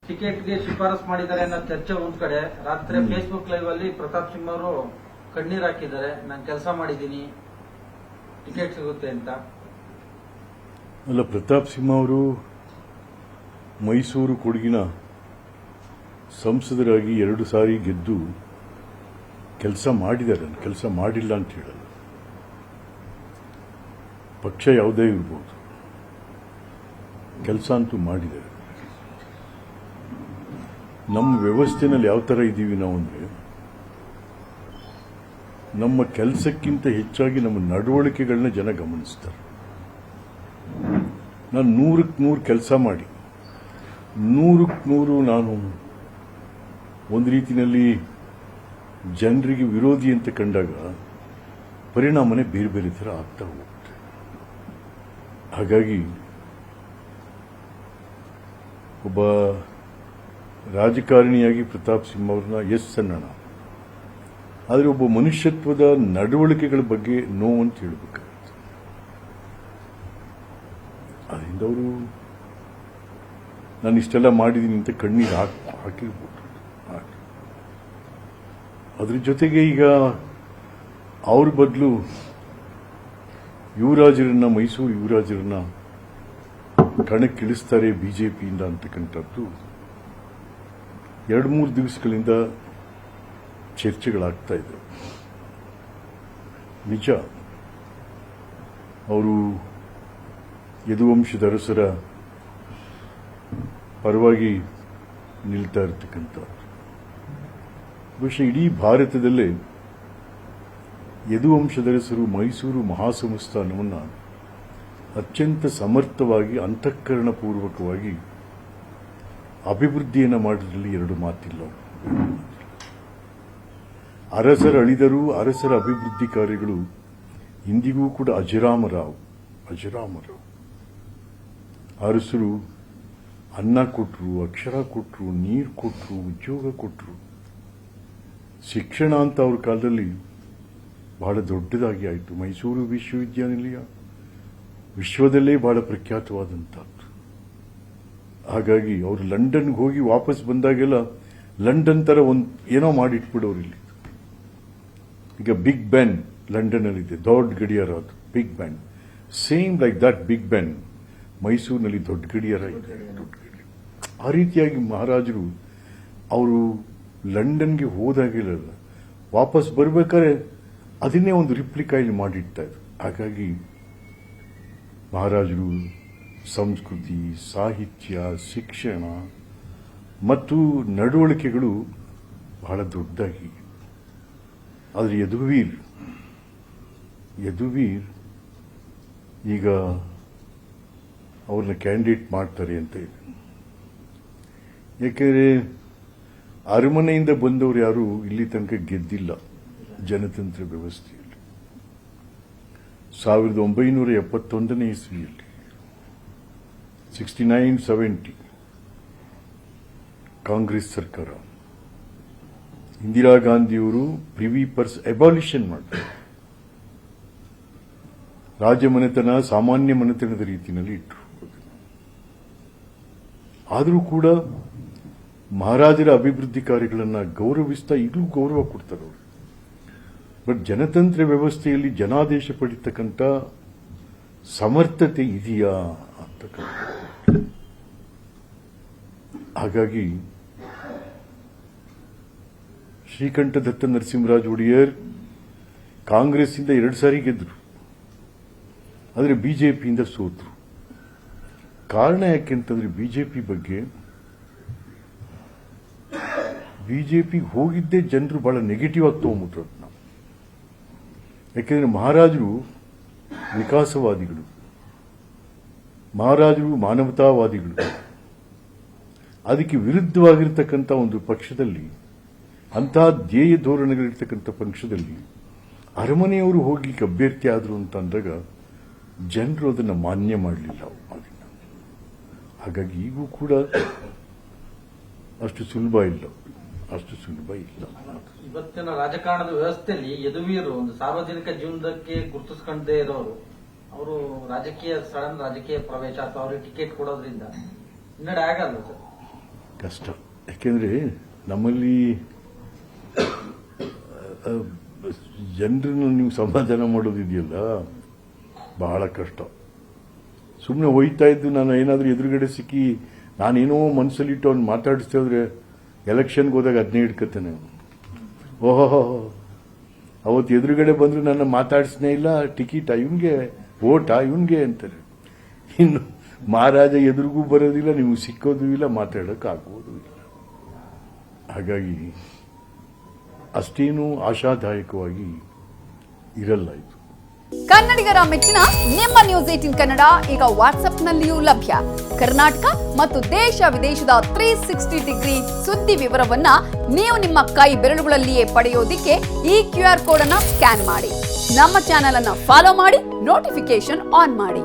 ಟಿಕೆಟ್ಗೆ ಶಿಫಾರಸ್ ಮಾಡಿದ್ದಾರೆ ಅನ್ನೋ ಚರ್ಚೆ ಒಂದ್ ಕಡೆ, ರಾತ್ರಿ ಫೇಸ್ಬುಕ್ ಲೈವ್ ಅಲ್ಲಿ ಪ್ರತಾಪ್ ಸಿಂಹ ಅವರು ಕಣ್ಣೀರ್ ಹಾಕಿದ್ದಾರೆ. ನಾನು ಕೆಲಸ ಮಾಡಿದ್ದೀನಿ, ಟಿಕೆಟ್ ಸಿಗುತ್ತೆ ಅಂತ. ಅಲ್ಲ, ಪ್ರತಾಪ್ ಸಿಂಹ ಅವರು ಮೈಸೂರು ಕೊಡಗಿನ ಸಂಸದರಾಗಿ 2 ಸಾರಿ ಗೆದ್ದು ಕೆಲಸ ಮಾಡಿದ್ದಾರೆ. ಕೆಲಸ ಮಾಡಿಲ್ಲ ಅಂತ ಹೇಳಲ್ಲ. ಪಕ್ಷ ಯಾವುದೇ ಇರಬಹುದು, ಕೆಲಸ ಅಂತೂ ಮಾಡಿದ್ದಾರೆ. ನಮ್ಮ ವ್ಯವಸ್ಥೆನಲ್ಲಿ ಯಾವ ಥರ ಇದ್ದೀವಿ ನಾವು ಅಂದರೆ, ನಮ್ಮ ಕೆಲಸಕ್ಕಿಂತ ಹೆಚ್ಚಾಗಿ ನಮ್ಮ ನಡವಳಿಕೆಗಳನ್ನ ಜನ ಗಮನಿಸ್ತಾರೆ. ನಾನು 100ಕ್ಕೆ 100 ಕೆಲಸ ಮಾಡಿ 100ಕ್ಕೆ 100 ನಾನು ಒಂದು ರೀತಿಯಲ್ಲಿ ಜನರಿಗೆ ವಿರೋಧಿ ಅಂತ ಕಂಡಾಗ ಪರಿಣಾಮನೇ ಬೇರೆ ಬೇರೆ ಥರ ಆಗ್ತಾ ಹೋಗುತ್ತೆ. ಹಾಗಾಗಿ ಒಬ್ಬ ರಾಜಕಾರಣಿಯಾಗಿ ಪ್ರತಾಪ್ ಸಿಂಹ ಅವ್ರನ್ನ ಅನ್ನೋಣ, ಆದರೆ ಒಬ್ಬ ಮನುಷ್ಯತ್ವದ ನಡವಳಿಕೆಗಳ ಬಗ್ಗೆ ನೋವು ಅಂತ ಹೇಳಬೇಕಾಗುತ್ತೆ. ಅದರಿಂದ ಅವರು ನಾನು ಇಷ್ಟೆಲ್ಲ ಮಾಡಿದ್ದೀನಿ ಅಂತ ಕಣ್ಣೀರು ಹಾಕಿರ್ಬೋದು. ಅದ್ರ ಜೊತೆಗೆ ಈಗ ಅವ್ರ ಬದಲು ಯುವರಾಜರನ್ನ, ಮೈಸೂರು ಯುವರಾಜರನ್ನ ಕಣಕ್ಕಿಳಿಸ್ತಾರೆ ಬಿಜೆಪಿಯಿಂದ ಅಂತಕ್ಕಂಥದ್ದು 2-3 ದಿವಸಗಳಿಂದ ಚರ್ಚೆಗಳಾಗ್ತಾ ಇದೆ. ನಿಜ, ಅವರು ಯದುವಂಶದ ಅರಸರ ಪರವಾಗಿ ನಿಲ್ತಾ ಇರತಕ್ಕಂಥದ್ದು. ಬಹುಶಃ ಇಡೀ ಭಾರತದಲ್ಲೇ ಯದುವಂಶದರಸರು ಮೈಸೂರು ಮಹಾಸಂಸ್ಥಾನವನ್ನು ಅತ್ಯಂತ ಸಮರ್ಥವಾಗಿ, ಅಂತಃಕರಣಪೂರ್ವಕವಾಗಿ ಅಭಿವೃದ್ಧಿಯನ್ನು ಮಾಡೋದ್ರಲ್ಲಿ 2 ಮಾತಿಲ್ಲ. ಅರಸರ ಅಳಿದರು, ಅರಸರ ಅಭಿವೃದ್ಧಿ ಕಾರ್ಯಗಳು ಇಂದಿಗೂ ಕೂಡ ಅಜರಾಮರಾವ್. ಅರಸರು ಅನ್ನ ಕೊಟ್ಟರು, ಅಕ್ಷರ ಕೊಟ್ಟರು, ನೀರು ಕೊಟ್ಟರು, ಉದ್ಯೋಗ ಕೊಟ್ಟರು. ಶಿಕ್ಷಣ ಅಂತ ಅವ್ರ ಕಾಲದಲ್ಲಿ ಬಹಳ ದೊಡ್ಡದಾಗಿ ಆಯಿತು. ಮೈಸೂರು ವಿಶ್ವವಿದ್ಯಾನಿಲಯ ವಿಶ್ವದಲ್ಲೇ ಬಹಳ ಪ್ರಖ್ಯಾತವಾದಂಥದ್ದು. ಹಾಗಾಗಿ ಅವರು ಲಂಡನ್ಗೆ ಹೋಗಿ ವಾಪಸ್ ಬಂದಾಗೆಲ್ಲ ಲಂಡನ್ ತರ ಏನೋ ಮಾಡಿಟ್ಬಿಡೋರು ಇಲ್ಲಿ. ಈಗ ಬಿಗ್ ಬ್ಯಾನ್ ಲಂಡನ್ ಅಲ್ಲಿದೆ, ದೊಡ್ಡ ಗಡಿಯಾರ, ಅದು Big Ben. Same like that Big Ben ಮೈಸೂರಿನಲ್ಲಿ ದೊಡ್ಡ ಗಡಿಯಾರ ಇದೆ. ಆ ರೀತಿಯಾಗಿ ಮಹಾರಾಜರು ಅವರು ಲಂಡನ್ಗೆ ಹೋದಾಗೆಲ್ಲ ವಾಪಸ್ ಬರ್ಬೇಕಾದ್ರೆ ಅದನ್ನೇ ಒಂದು ರಿಪ್ಲಿಕಾ ಇಲ್ಲಿ ಮಾಡಿಡ್ತಾ ಇದ್ರು. ಹಾಗಾಗಿ ಮಹಾರಾಜರು ಸಂಸ್ಕೃತಿ, ಸಾಹಿತ್ಯ, ಶಿಕ್ಷಣ ಮತ್ತು ನಡವಳಿಕೆಗಳು ಬಹಳ ದೊಡ್ಡದಾಗಿ. ಆದರೆ ಯದುವೀರ್ ಈಗ ಅವ್ರನ್ನ ಕ್ಯಾಂಡಿಡೇಟ್ ಮಾಡ್ತಾರೆ ಅಂತ ಇದೆ. ಯಾಕೆಂದರೆ ಅರಮನೆಯಿಂದ ಬಂದವರು ಯಾರು ಇಲ್ಲಿ ತನಕ ಗೆದ್ದಿಲ್ಲ ಜನತಂತ್ರ ವ್ಯವಸ್ಥೆಯಲ್ಲಿ. 1971ನೇ ಇಸ್ವಿಯಲ್ಲಿ 69-70 ಕಾಂಗ್ರೆಸ್ ಸರ್ಕಾರ, ಇಂದಿರಾ ಗಾಂಧಿಯವರು ಪ್ರಿವಿ ಪರ್ಸ್ ಅಬಾಲಿಷನ್ ಮಾಡ್ತಾರೆ. ರಾಜಮನೆತನ ಸಾಮಾನ್ಯ ಮನೆತನದ ರೀತಿಯಲ್ಲಿ ಇಟ್ಟರು. ಆದರೂ ಕೂಡ ಮಹಾರಾಜರ ಅಭಿವೃದ್ಧಿ ಕಾರ್ಯಗಳನ್ನು ಗೌರವಿಸ್ತಾ ಈಗಲೂ ಗೌರವ ಕೊಡ್ತಾರೆ ಅವರು. ಬಟ್ ಜನತಂತ್ರ ವ್ಯವಸ್ಥೆಯಲ್ಲಿ ಜನಾದೇಶ ಪಡಿತಕ್ಕಂಥ ಸಮರ್ಥತೆ ಇದೆಯಾ ಅಂತಕ್ಕಂಥ. ಹಾಗಾಗಿ ಶ್ರೀಕಂಠದತ್ತ ನರಸಿಂಹರಾಜ ಒಡೆಯರ್ ಕಾಂಗ್ರೆಸ್ಸಿಂದ 2 ಸಾರಿ ಗೆದ್ದರು, ಆದರೆ ಬಿಜೆಪಿಯಿಂದ ಸೋತರು. ಕಾರಣ ಯಾಕೆಂತಂದ್ರೆ ಬಿಜೆಪಿಗೆ ಹೋಗಿದ್ದೇ ಜನರು ಬಹಳ ನೆಗೆಟಿವ್ ಆಗಿ ತಗೊಂಡ್ಬಿಟ್ರು. ಯಾಕೆಂದ್ರೆ ಮಹಾರಾಜರು ವಿಕಾಸವಾದಿಗಳು, ಮಹಾರಾಜರು ಮಾನವತಾವಾದಿಗಳು. ಅದಕ್ಕೆ ವಿರುದ್ಧವಾಗಿರ್ತಕ್ಕಂಥ ಒಂದು ಪಕ್ಷದಲ್ಲಿ, ಅಂತಹ ಧ್ಯೇಯ ಧೋರಣೆಗಳಿರ್ತಕ್ಕಂಥ ಪಕ್ಷದಲ್ಲಿ ಅರಮನೆಯವರು ಹೋಗ್ಲಿಕ್ಕೆ ಅಭ್ಯರ್ಥಿ ಆದರು ಅಂತ ಅಂದಾಗ ಜನರು ಅದನ್ನು ಮಾನ್ಯ ಮಾಡಲಿಲ್ಲ. ಹಾಗಾಗಿ ಈಗೂ ಕೂಡ ಅಷ್ಟು ಸುಲಭ ಇಲ್ಲ. ಇವತ್ತಿನ ರಾಜಕಾರಣದ ವ್ಯವಸ್ಥೆಯಲ್ಲಿ ಯದುವೀರು ಒಂದು ಸಾರ್ವಜನಿಕ ಜೀವನಕ್ಕೆ ಗುರುತಿಸ್ಕೊಂಡೇ ಇರೋರು. ಅವರು ರಾಜಕೀಯ ಪ್ರವೇಶ ಅಥವಾ ಅವರಿಗೆ ಟಿಕೆಟ್ ಕೊಡೋದ್ರಿಂದ ಹಿನ್ನಡೆ ಆಗಲ್ಲ ಸರ್. ಕಷ್ಟ. ಯಾಕೆಂದರೆ ನಮ್ಮಲ್ಲಿ ಜನರನ್ನು ನೀವು ಸಮಾಧಾನ ಮಾಡೋದಿದೆಯಲ್ಲ ಬಹಳ ಕಷ್ಟ. ಸುಮ್ಮನೆ ಹೋಯ್ತಾ ಇದ್ದು ನಾನು ಏನಾದರೂ ಎದುರುಗಡೆ ಸಿಕ್ಕಿ ನಾನೇನೋ ಮನಸ್ಸಲ್ಲಿಟ್ಟು ಅವ್ನು ಮಾತಾಡಿಸ್ತಾ ಹೋದ್ರೆ ಎಲೆಕ್ಷನ್ಗೆ ಹೋದಾಗ ಅದನ್ನೇ ಹಿಡ್ಕತ್ತೇನೆ. ಓಹೋ ಅವತ್ತು ಎದುರುಗಡೆ ಬಂದರೂ ನನ್ನ ಮಾತಾಡಿಸ್ನೇ ಇಲ್ಲ, ಟಿಕೆಟಾ ಇವನ್ಗೆ, ಓಟಾ ಇವನ್ಗೆ ಅಂತಾರೆ. ಇನ್ನು ಮಹಾರಾಜ ಎದುರಿಗೂ ಬರೋದಿಲ್ಲ, ನೀವು ಸಿಕ್ಕೋದು ಇಲ್ಲ, ಮಾತಾಡೋಕ್ಕಾಗೋದು ಇಲ್ಲ. ಹಾಗಾಗಿ ಅಷ್ಟೇನು ಆಶಾದಾಯಕವಾಗಿ ಇರಲ್ಲ ಇದು. ಕನ್ನಡಿಗರ ಮೆಚ್ಚಿನ ನಿಮ್ಮ ನ್ಯೂಸ್ 18 ಕನ್ನಡ ಈಗ ವಾಟ್ಸ್ಆಪ್ನಲ್ಲಿಯೂ ಲಭ್ಯ. ಕರ್ನಾಟಕ ಮತ್ತು ದೇಶ ವಿದೇಶದ 360 ಡಿಗ್ರಿ ಸುದ್ದಿ ವಿವರವನ್ನ ನೀವು ನಿಮ್ಮ ಕೈ ಬೆರಳುಗಳಲ್ಲಿಯೇ ಪಡೆಯೋದಿಕ್ಕೆ ಈ QR ಕೋಡ್ ಅನ್ನ ಸ್ಕ್ಯಾನ್ ಮಾಡಿ. ನಮ್ಮ ಚಾನೆಲ್ ಅನ್ನ ಫಾಲೋ ಮಾಡಿ, ನೋಟಿಫಿಕೇಶನ್ ಆನ್ ಮಾಡಿ.